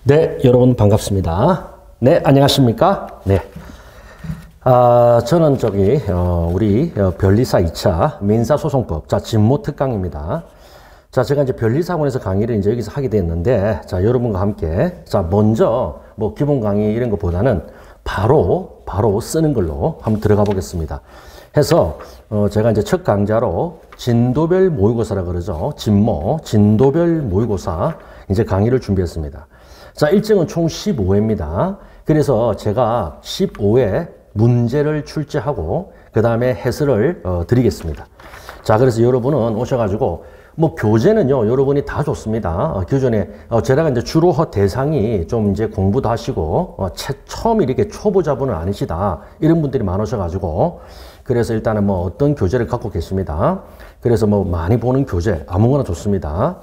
네, 여러분 반갑습니다. 네, 안녕하십니까? 네. 저는 우리 변리사 2차 민사소송법, 직무 특강입니다. 제가 이제 변리사원에서 강의를 이제 여기서 하게 됐는데, 여러분과 함께, 먼저 뭐 기본 강의 이런 것보다는 바로 쓰는 걸로 한번 들어가 보겠습니다. 해서, 제가 이제 첫 강좌로 진도별 모의고사라 그러죠. 진도별 모의고사 이제 강의를 준비했습니다. 일정은 총 15회입니다. 그래서 제가 15회 문제를 출제하고 그 다음에 해설을 드리겠습니다. 그래서 여러분은 오셔가지고 뭐 교재는요 여러분이 다 좋습니다. 교전에 제가 이제 주로 대상이 좀 이제 공부도 하시고 처음 이렇게 초보자분은 아니시다 이런 분들이 많으셔가지고 그래서 일단은 뭐 어떤 교재를 갖고 계십니다. 그래서 뭐 많이 보는 교재 아무거나 좋습니다.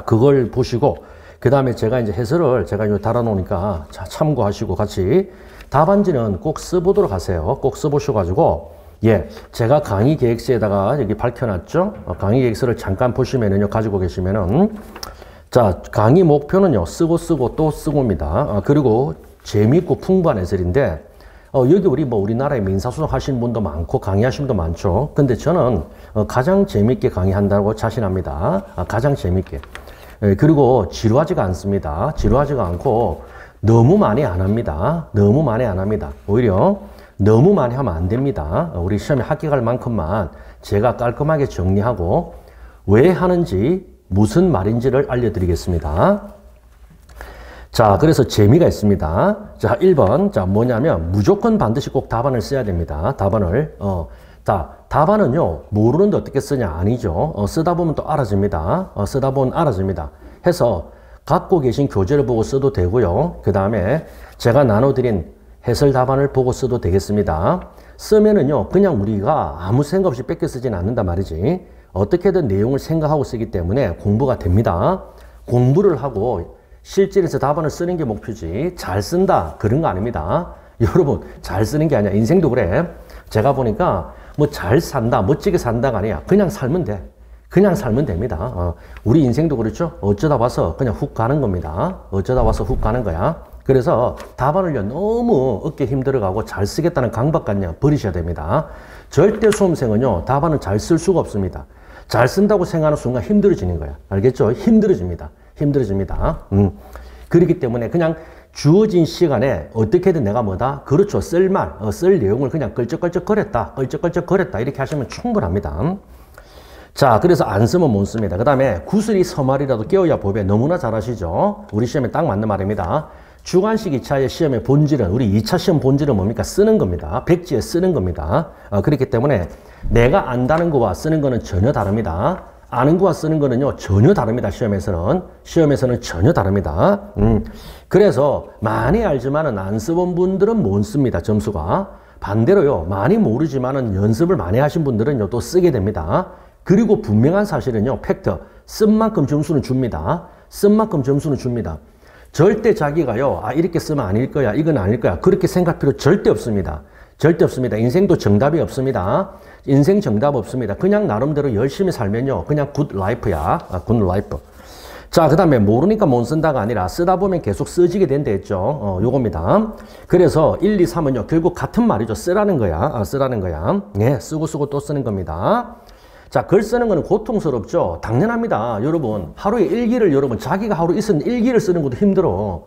그걸 보시고 그 다음에 제가 이제 해설을 제가 이제 달아놓으니까 참고하시고 같이 답안지는 꼭 써보도록 하세요. 꼭 써보셔가지고 제가 강의 계획서에다가 여기 밝혀놨죠. 강의 계획서를 잠깐 보시면은요 가지고 계시면은 강의 목표는요 쓰고 또 쓰고입니다. 그리고 재미있고 풍부한 해설인데 여기 우리나라에 민사소송 하시는 분도 많고 강의하시는 분도 많죠. 근데 저는 가장 재미있게 강의한다고 자신합니다. 가장 재미있게. 그리고 지루하지가 않습니다. 지루하지가 않고 너무 많이 안 합니다. 너무 많이 안 합니다. 오히려 너무 많이 하면 안 됩니다. 우리 시험에 합격할 만큼만 제가 깔끔하게 정리하고 왜 하는지 무슨 말인지를 알려드리겠습니다. 그래서 재미가 있습니다. 1번 뭐냐면 무조건 반드시 꼭 답안을 써야 됩니다. 답안은요 모르는데 어떻게 쓰냐 아니죠. 쓰다 보면 또 알아집니다. 쓰다 보면 알아집니다. 해서 갖고 계신 교재를 보고 써도 되고요. 그 다음에 제가 나눠드린 해설 답안을 보고 써도 되겠습니다. 쓰면은요 그냥 우리가 아무 생각 없이 뺏겨 쓰진 않는단 말이지. 어떻게든 내용을 생각하고 쓰기 때문에 공부가 됩니다. 공부를 하고 실질에서 답안을 쓰는 게 목표지 잘 쓴다 그런 거 아닙니다. 여러분 잘 쓰는 게 아니야. 인생도 그래. 제가 보니까 뭐 잘 산다, 멋지게 산다가 아니야. 그냥 살면 돼. 그냥 살면 됩니다. 우리 인생도 그렇죠. 어쩌다 봐서 그냥 훅 가는 겁니다. 어쩌다 봐서 훅 가는 거야. 그래서 답안을요 너무 어깨 힘들어가고 잘 쓰겠다는 강박관념 버리셔야 됩니다. 절대 수험생은요 답안을 잘 쓸 수가 없습니다. 잘 쓴다고 생각하는 순간 힘들어지는 거야. 알겠죠? 힘들어집니다. 그렇기 때문에 그냥 주어진 시간에 어떻게든 내가 그렇죠. 쓸 내용을 그냥 걸쩍걸쩍 거렸다. 이렇게 하시면 충분합니다. 그래서 안 쓰면 못 씁니다. 그 다음에 구슬이 서말이라도 깨어야 법에 너무나 잘 아시죠? 우리 시험에 딱 맞는 말입니다. 주관식 2차의 시험의 본질은, 우리 2차 시험 본질은 뭡니까? 쓰는 겁니다. 백지에 쓰는 겁니다. 그렇기 때문에 내가 안다는 거와 쓰는 거는 전혀 다릅니다. 아는 거와 쓰는 거는요 전혀 다릅니다. 시험에서는 전혀 다릅니다. 그래서 많이 알지만은 안 써본 분들은 못 씁니다. 점수가. 반대로요 많이 모르지만은 연습을 많이 하신 분들은요 또 쓰게 됩니다. 그리고 분명한 사실은요 팩트 쓴 만큼 점수는 줍니다. 절대 자기가요 이렇게 쓰면 아닐 거야, 이건 아닐 거야 그렇게 생각할 필요 절대 없습니다. 인생도 정답이 없습니다. 인생 정답 없습니다. 그냥 나름대로 열심히 살면요 그냥 굿 라이프야. 굿 라이프. 그 다음에 모르니까 못 쓴다가 아니라 쓰다 보면 계속 써지게 된다 했죠. 요겁니다. 그래서 1, 2, 3은요 결국 같은 말이죠. 쓰라는 거야. 쓰고 또 쓰는 겁니다. 글 쓰는 거는 고통스럽죠. 당연합니다. 여러분 하루에 일기를 자기가 하루 있은 일기를 쓰는 것도 힘들어.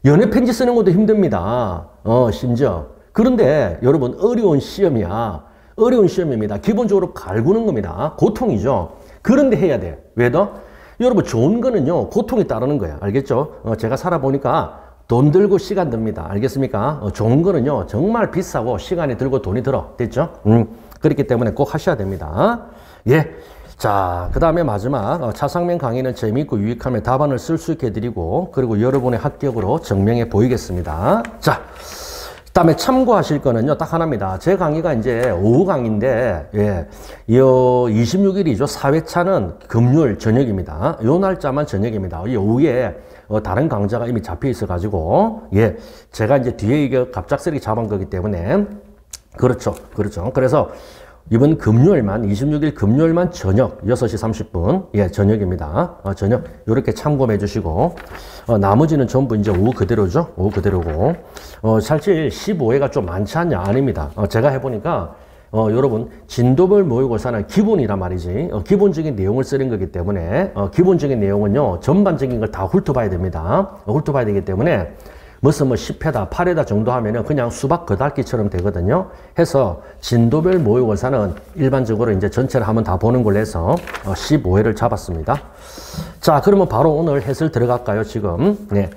연애 편지 쓰는 것도 힘듭니다. 심지어. 그런데 여러분 어려운 시험입니다. 기본적으로 갈구는 겁니다. 고통이죠. 그런데 해야 돼. 왜 더? 여러분 좋은 거는요 고통이 따르는 거야. 알겠죠? 제가 살아보니까 돈 들고 시간 듭니다. 알겠습니까? 좋은 거는요 정말 비싸고 시간이 들고 돈이 들어. 됐죠? 그렇기 때문에 꼭 하셔야 됩니다. 그 다음에 마지막 차상면 강의는 재미있고 유익하면 답안을 쓸 수 있게 해드리고 그리고 여러분의 합격으로 증명해 보이겠습니다. 그 다음에 참고하실 거는요 딱 하나입니다. 제 강의가 이제 오후 강의인데 26일이죠. 4회차는 금요일 저녁입니다. 요 날짜만 저녁입니다. 이 오후에 다른 강좌가 이미 잡혀 있어 가지고 제가 이제 뒤에 이게 갑작스럽게 잡은 거기 때문에 그렇죠. 그래서 이번 금요일만 26일 금요일만 저녁 6시 30분 예 저녁입니다. 저녁 이렇게 참고해 주시고 나머지는 전부 이제 오후 그대로죠. 오후 그대로고 사실 15회가 좀 많지 않냐 아닙니다. 제가 해보니까 여러분 진도별 모의고사는 기본이란 말이지 기본적인 내용을 쓰는 거기 때문에 기본적인 내용은요 전반적인 걸 다 훑어봐야 됩니다. 훑어봐야 되기 때문에 무슨 10회다 8회다 정도 하면은 그냥 수박 겉핥기처럼 되거든요. 해서 진도별 모의고사는 일반적으로 이제 전체를 한번 다 보는 걸로 해서 15회를 잡았습니다. 자, 그러면 바로 오늘 해설 들어갈까요, 지금? 네.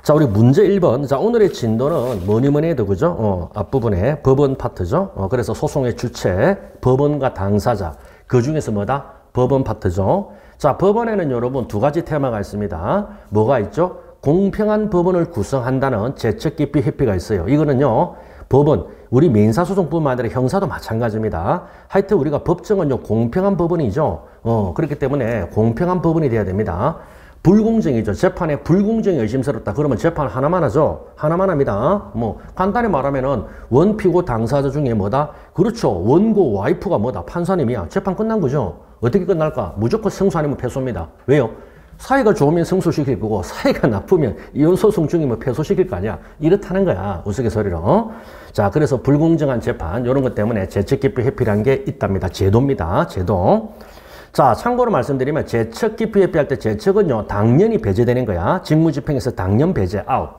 자, 우리 문제 1번. 자, 오늘의 진도는 뭐니 해도 그죠? 앞부분에 법원 파트죠. 그래서 소송의 주체, 법원과 당사자. 그 중에서 뭐다? 법원 파트죠. 자, 법원에는 여러분 두 가지 테마가 있습니다. 뭐가 있죠? 공평한 법원을 구성한다는 재척 깊이 회피가 있어요. 이거는요, 법원, 우리 민사소송뿐만 아니라 형사도 마찬가지입니다. 하여튼 우리가 법정은요, 공평한 법원이죠. 그렇기 때문에 공평한 법원이 돼야 됩니다. 불공정이죠. 재판에 불공정이 의심스럽다. 그러면 재판 하나만 하죠. 하나만 합니다. 뭐, 간단히 말하면은 원피고 당사자 중에 뭐다? 그렇죠. 원고 와이프가 뭐다? 판사님이야. 재판 끝난 거죠. 어떻게 끝날까? 무조건 승소 아니면 패소입니다. 왜요? 사이가 좋으면 승소시킬 거고 사이가 나쁘면 이혼소송 중이면 패소시킬 거 아니야. 이렇다는 거야. 우스갯소리로. 자, 그래서 불공정한 재판 이런 것 때문에 재척 깊이 회피라는 게 있답니다. 제도입니다. 제도. 자, 참고로 말씀드리면 재척 깊이 회피할 때 재척은요. 당연히 배제되는 거야. 직무집행에서 당연 배제 아웃.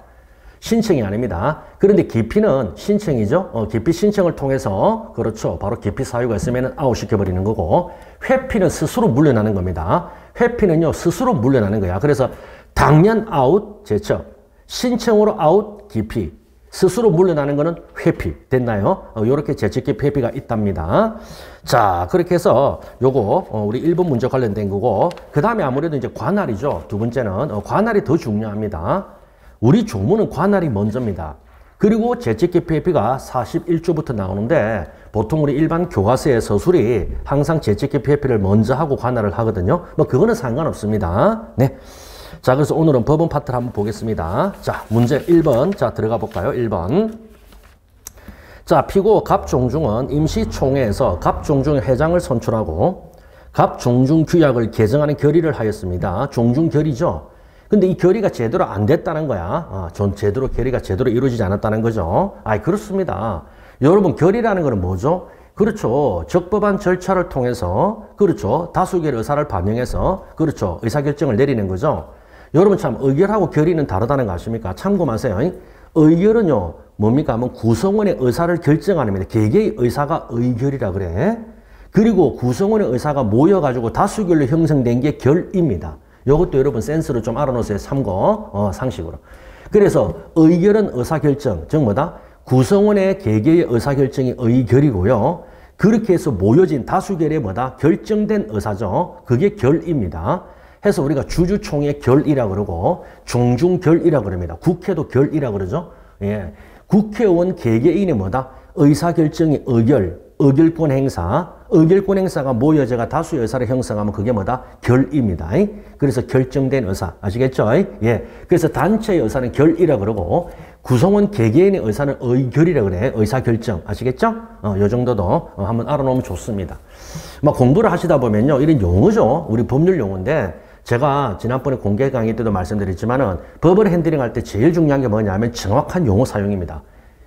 신청이 아닙니다. 그런데 기피는 신청이죠. 기피 신청을 통해서 그렇죠. 바로 기피 사유가 있으면 아웃시켜버리는 거고 회피는 스스로 물러나는 겁니다. 회피는요. 스스로 물러나는 거야. 그래서 당연 아웃 재척, 신청으로 아웃 기피, 스스로 물러나는 거는 회피. 됐나요? 이렇게 재척 기피 회피가 있답니다. 자, 그렇게 해서 요거 우리 1번 문제 관련된 거고 그 다음에 아무래도 이제 관할이죠. 두 번째는 관할이 더 중요합니다. 우리 조문은 관할이 먼저입니다. 그리고 재척 깊이 회피가 41조부터 나오는데 보통 우리 일반 교과서의 서술이 항상 재척 깊이 회피를 먼저 하고 관할을 하거든요. 뭐 그거는 상관없습니다. 네. 자, 그래서 오늘은 법원 파트를 한번 보겠습니다. 자, 문제 1번. 자, 들어가 볼까요? 1번. 자, 피고 갑종중은 임시총회에서 갑종중의 회장을 선출하고 갑종중 규약을 개정하는 결의를 하였습니다. 종중 결의죠. 근데 이 결의가 제대로 안 됐다는 거야. 제대로 결의가 제대로 이루어지지 않았다는 거죠. 그렇습니다. 여러분 결의라는 거는 뭐죠? 그렇죠. 적법한 절차를 통해서 그렇죠. 다수결의 의사를 반영해서 그렇죠. 의사결정을 내리는 거죠. 여러분 참 의결하고 결의는 다르다는 거 아십니까? 참고하세요. 의결은요. 뭡니까? 하면 구성원의 의사를 결정하는 겁니다. 개개의 의사가 의결이라 그래. 그리고 구성원의 의사가 모여가지고 다수결로 형성된 게 결입니다. 이것도 여러분 센스로 좀 알아놓으세요. 참고 상식으로. 그래서 의결은 의사결정, 즉 뭐다? 구성원의 개개의 의사결정이 의결이고요. 그렇게 해서 모여진 다수결의 뭐다? 결정된 의사죠. 그게 결입니다. 해서 우리가 주주총회 결이라 그러고 종중결이라 그럽니다. 국회도 결이라 그러죠. 예. 국회의원 개개인의 뭐다? 의사결정이 의결권 행사, 의결권 행사가 모여져가 다수의 의사를 형성하면 그게 뭐다? 결입니다. 그래서 결정된 의사. 아시겠죠? 예. 그래서 단체의 의사는 결이라 그러고 구성원 개개인의 의사는 의결이라 그래. 의사결정. 아시겠죠? 요 정도도 한번 알아놓으면 좋습니다. 막 공부를 하시다 보면요. 이런 용어죠. 우리 법률 용어인데 제가 지난번에 공개 강의 때도 말씀드렸지만은 법을 핸들링할 때 제일 중요한 게 뭐냐면 정확한 용어 사용입니다.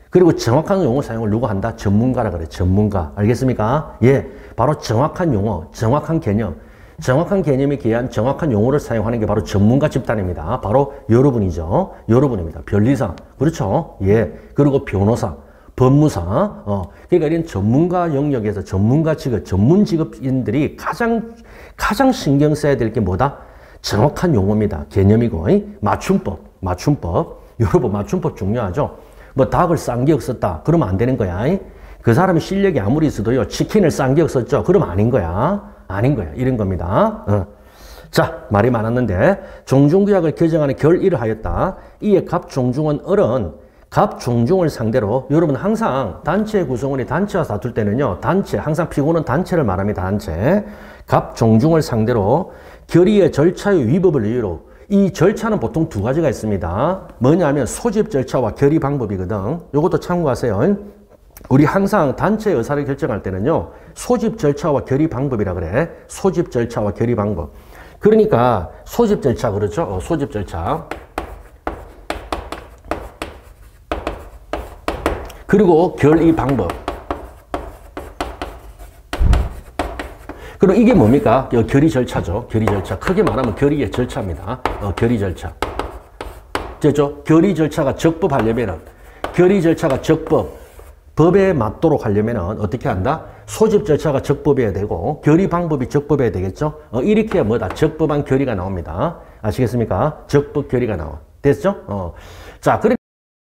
그리고 정확한 용어 사용을 누가 한다? 전문가라 그래. 전문가. 알겠습니까? 예. 바로 정확한 용어, 정확한 개념. 정확한 개념에 기한 정확한 용어를 사용하는 게 바로 전문가 집단입니다. 바로 여러분이죠. 여러분입니다. 변리사. 그렇죠? 예. 그리고 변호사, 법무사. 그러니까 이런 전문가 영역에서 전문가 직업, 전문 직업인들이 가장 신경 써야 될 게 뭐다? 정확한 용어입니다. 개념이고. 맞춤법. 여러분 맞춤법 중요하죠? 뭐 닭을 쌍기역 썼다. 그러면 안 되는 거야. 그 사람의 실력이 아무리 있어도요. 치킨을 쌍기역 썼죠. 그러면 아닌 거야. 아닌 거야. 이런 겁니다. 자, 말이 많았는데 종중규약을 개정하는 결의를 하였다. 이에 갑종중은 갑종중을 상대로 여러분 항상 단체 구성원이 단체와 다툴 때는요. 단체, 항상 피고는 단체를 말합니다. 단체. 갑종중을 상대로 결의의 절차의 위법을 이유로 이 절차는 보통 두 가지가 있습니다. 뭐냐면 소집 절차와 결의 방법이거든. 이것도 참고하세요. 우리 항상 단체 의사를 결정할 때는요, 소집 절차와 결의 방법이라 그래. 소집 절차와 결의 방법. 그러니까 소집 절차 그렇죠? 소집 절차. 그리고 결의 방법. 그리고 이게 뭡니까? 결의 절차죠. 결의 절차. 크게 말하면 결의의 절차입니다. 결의 절차. 됐죠? 결의 절차가 적법하려면은, 결의 절차가 적법, 법에 맞도록 하려면은 어떻게 한다? 소집 절차가 적법해야 되고, 결의 방법이 적법해야 되겠죠? 이렇게 뭐다? 적법한 결의가 나옵니다. 아시겠습니까? 적법 결의가 나와. 됐죠? 자, 그래.